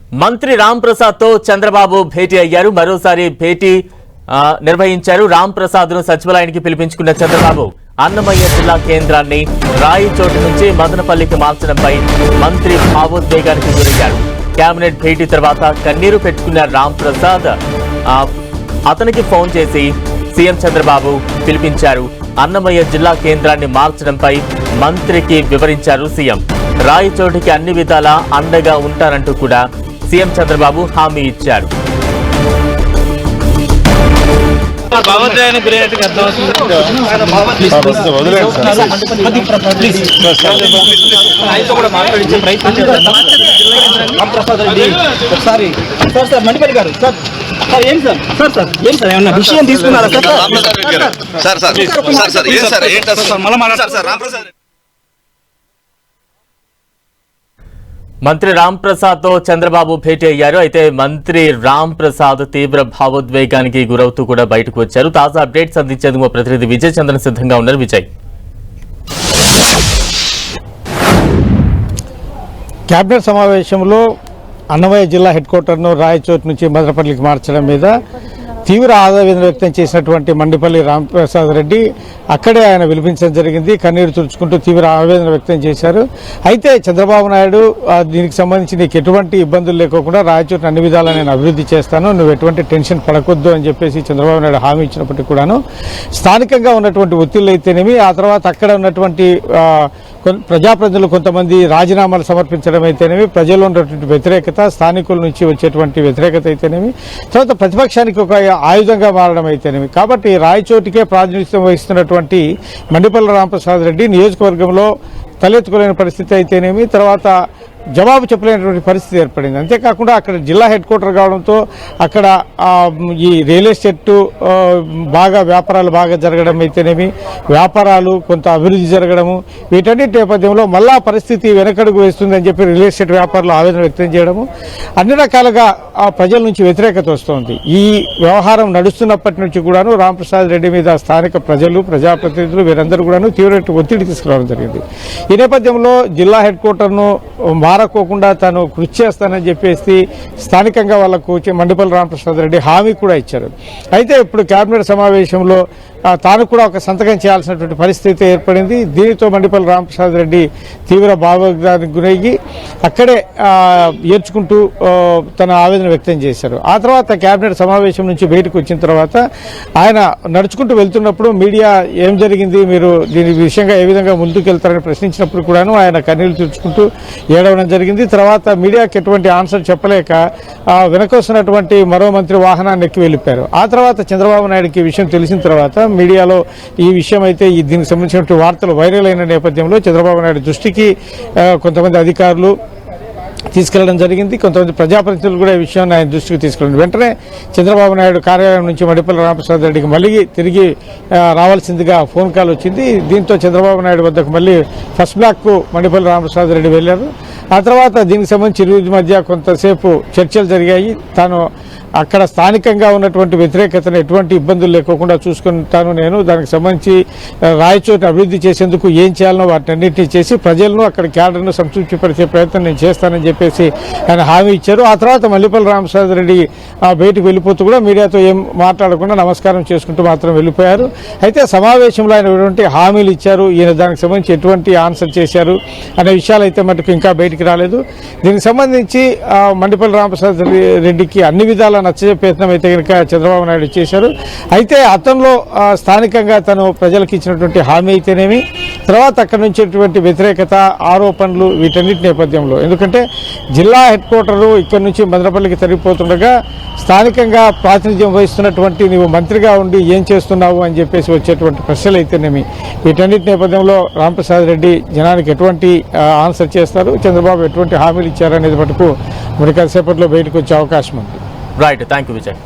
మంత్రి రామ్ ప్రసాద్ తో చంద్రబాబు భేటీ అయ్యారు. మరోసారి భేటీ నిర్వహించారు. రామ్ ప్రసాద్ ను సచివాలయానికి పిలిపించుకున్న చంద్రబాబు అన్నమయ్య జిల్లా కేంద్రాన్ని రాయిచోటి నుంచి మదనపల్లికి మార్చడంపై మంత్రి భావోద్వేగానికి గురయ్యారు. కేబినెట్ భేటీ తర్వాత కన్నీరు పెట్టుకున్న రామ్ ప్రసాద్ అతనికి ఫోన్ చేసి సీఎం చంద్రబాబు పిలిపించారు. అన్నమయ్య జిల్లా కేంద్రాన్ని మార్చడంపై మంత్రికి వివరించారు సీఎం. రాయిచోటికి అన్ని విధాలా అండగా ఉంటారంటూ కూడా సీఎం చంద్రబాబు హామీ ఇచ్చారు. విషయం తీసుకున్నారా మంత్రి రామ్ ప్రసాద్ తో చంద్రబాబు భేటీ అయ్యారు. అయితే మంత్రి రామ్ ప్రసాద్ తీవ్ర భావోద్వేగానికి గురవుతూ కూడా బయటకు వచ్చారు. తాజా అప్డేట్స్ అందించేందుకు మా ప్రతినిధి విజయ్ చంద్రన్ సిద్ధంగా ఉన్నారు. విజయ్, కేబినెట్ సమావేశంలో అన్నమయ్య జిల్లా హెడ్ క్వార్టర్ను రాయచోటి నుంచి మదనపల్లికి మార్చడం మీద తీవ్ర ఆవేదన వ్యక్తం చేసినటువంటి మండిపల్లి రామప్రసాద్ రెడ్డి అక్కడే ఆయన పిలిపించడం జరిగింది. కన్నీరు తుడుచుకుంటూ తీవ్ర ఆవేదన వ్యక్తం చేశారు. అయితే చంద్రబాబు నాయుడు దీనికి సంబంధించి నీకు ఎటువంటి ఇబ్బందులు లేకోకుండా రాయచోటిని అన్ని విధాలా నేను అభివృద్ధి చేస్తాను, నువ్వు ఎటువంటి టెన్షన్ పడకొద్దు అని చెప్పేసి చంద్రబాబు నాయుడు హామీ ఇచ్చినప్పటికీ కూడాను స్థానికంగా ఉన్నటువంటి ఒత్తిళ్లు అయితేనేమి, ఆ తర్వాత అక్కడ ఉన్నటువంటి ప్రజాప్రతినిధులు కొంతమంది రాజీనామాలు సమర్పించడం అయితేనేమి, ప్రజల్లో ఉన్నటువంటి వ్యతిరేకత, స్థానికుల నుంచి వచ్చేటువంటి వ్యతిరేకత అయితేనేమి, తర్వాత ప్రతిపక్షానికి ఒక ఆయుధంగా మారడం అయితేనేమి, కాబట్టి రాయచోటికే ప్రాతినిధ్యం వహిస్తున్నటువంటి మండిపల్లి రామప్రసాద్ రెడ్డి నియోజకవర్గంలో తలెత్తుకోలేని పరిస్థితి అయితేనేమి, తర్వాత జవాబు చెప్పలేనటువంటి పరిస్థితి ఏర్పడింది. అంతేకాకుండా అక్కడ జిల్లా హెడ్ క్వార్టర్ కావడంతో అక్కడ ఈ రియల్ ఎస్టేట్ బాగా వ్యాపారాలు బాగా జరగడం అయితేనేమి, వ్యాపారాలు కొంత అభివృద్ధి జరగడము, వీటన్నిటి నేపథ్యంలో మళ్ళా పరిస్థితి వెనకడుగు వేస్తుందని చెప్పి రియల్ ఎస్టేట్ వ్యాపారులు ఆవేదన వ్యక్తం చేయడము, అన్ని రకాలుగా ప్రజల నుంచి వ్యతిరేకత వస్తోంది. ఈ వ్యవహారం నడుస్తున్నప్పటి నుంచి కూడాను రామప్రసాద్ రెడ్డి మీద స్థానిక ప్రజలు, ప్రజాప్రతినిధులు వీరందరూ కూడాను తీవ్ర ఒత్తిడి తీసుకురావడం జరిగింది. ఈ నేపథ్యంలో జిల్లా హెడ్ క్వార్టర్ను మారకోకుండా తాను కృషి చేస్తానని చెప్పేసి స్థానికంగా వాళ్లకు మండిపల్లి రామప్రసాద్ రెడ్డి హామీ కూడా ఇచ్చారు. అయితే ఇప్పుడు కేబినెట్ సమావేశంలో తాను కూడా ఒక సంతకం చేయాల్సినటువంటి పరిస్థితి ఏర్పడింది. దీనితో మండిపల్లి రామప్రసాద్ రెడ్డి తీవ్ర భావోద్వేగానికి గురయ్యి అక్కడే ఏడ్చుకుంటూ తన ఆవేదన వ్యక్తం చేశారు. ఆ తర్వాత కేబినెట్ సమావేశం నుంచి బయటకు వచ్చిన తర్వాత ఆయన నడుచుకుంటూ వెళ్తున్నప్పుడు మీడియా ఏం జరిగింది, మీరు దీని విషయంగా ఏ విధంగా ముందుకెళ్తారని ప్రశ్నించినప్పుడు కూడాను ఆయన కన్నీళ్లు తుడుచుకుంటూ ఏడవడం జరిగింది. తర్వాత మీడియాకి ఎటువంటి ఆన్సర్ చెప్పలేక వెనకొస్తున్నటువంటి మరో మంత్రి వాహనాన్ని ఎక్కి వెళ్ళిపోయారు. ఆ తర్వాత చంద్రబాబు నాయుడుకి ఈ విషయం తెలిసిన తర్వాత మీడియాలో ఈ విషయం అయితే దీనికి సంబంధించిన వార్తలు వైరల్ అయిన నేపథ్యంలో చంద్రబాబు నాయుడు దృష్టికి కొంతమంది అధికారులు తీసుకెళ్లడం జరిగింది. కొంతమంది ప్రజాప్రతినిధులు కూడా ఈ విషయాన్ని ఆయన దృష్టికి తీసుకెళ్ళండి. వెంటనే చంద్రబాబు నాయుడు కార్యాలయం నుంచి మండిపల్లి రామప్రసాద్ రెడ్డికి మళ్ళీ తిరిగి రావాల్సిందిగా ఫోన్ కాల్ వచ్చింది. దీంతో చంద్రబాబు నాయుడు వద్దకు మళ్ళీ ఫస్ట్ బ్లాక్ మండిపల్లి రామప్రసాద్ రెడ్డి వెళ్లారు. ఆ తర్వాత దీనికి సంబంధించి ఇరువురి మధ్య కొంతసేపు చర్చలు జరిగాయి. తాను అక్కడ స్థానికంగా ఉన్నటువంటి వ్యతిరేకతను ఎటువంటి ఇబ్బందులు లేకోకుండా చూసుకుంటాను, నేను దానికి సంబంధించి రాయచోటి అభివృద్ధి చేసేందుకు ఏం చేయాలనో వాటినన్నింటినీ చేసి ప్రజలను అక్కడ క్యాడర్ను సంతృప్తిపరిచే ప్రయత్నం నేను చేస్తానని చెప్పేసి ఆయన హామీ ఇచ్చారు. ఆ తర్వాత మండిపల్లి రామప్రసాద్ రెడ్డి బయటకు వెళ్ళిపోతూ కూడా మీడియాతో ఏం మాట్లాడకుండా నమస్కారం చేసుకుంటూ మాత్రం వెళ్ళిపోయారు. అయితే సమావేశంలో ఆయన ఎటువంటి హామీలు ఇచ్చారు, ఈయన దానికి సంబంధించి ఎటువంటి ఆన్సర్ చేశారు అనే విషయాలు అయితే మటుకు ఇంకా బయటికి రాలేదు. దీనికి సంబంధించి మండిపల్లి రామప్రసాద్ రెడ్డికి అన్ని విధాల నచ్చజెప్పే ప్రయత్నం అయితే కనుక చంద్రబాబు నాయుడు చేశారు. అయితే అతనిలో స్థానికంగా తను ప్రజలకు ఇచ్చినటువంటి హామీ అయితేనేమి, తర్వాత అక్కడి నుంచి వ్యతిరేకత, ఆరోపణలు వీటన్నిటి నేపథ్యంలో, ఎందుకంటే జిల్లా హెడ్ క్వార్టరు ఇక్కడ నుంచి మదనపల్లికి తరిగిపోతుండగా స్థానికంగా ప్రాతినిధ్యం వహిస్తున్నటువంటి నీవు మంత్రిగా ఉండి ఏం చేస్తున్నావు అని చెప్పేసి వచ్చేటువంటి ప్రశ్నలు అయితేనేమి, వీటన్నిటి నేపథ్యంలో రామప్రసాద్ రెడ్డి జనానికి ఎటువంటి ఆన్సర్ చేస్తారు, చంద్రబాబు ఎటువంటి హామీలు ఇచ్చారనేది మటుకు మరి కాసేపట్లో బయటకు వచ్చే అవకాశం ఉంది. Right, thank you Vijay.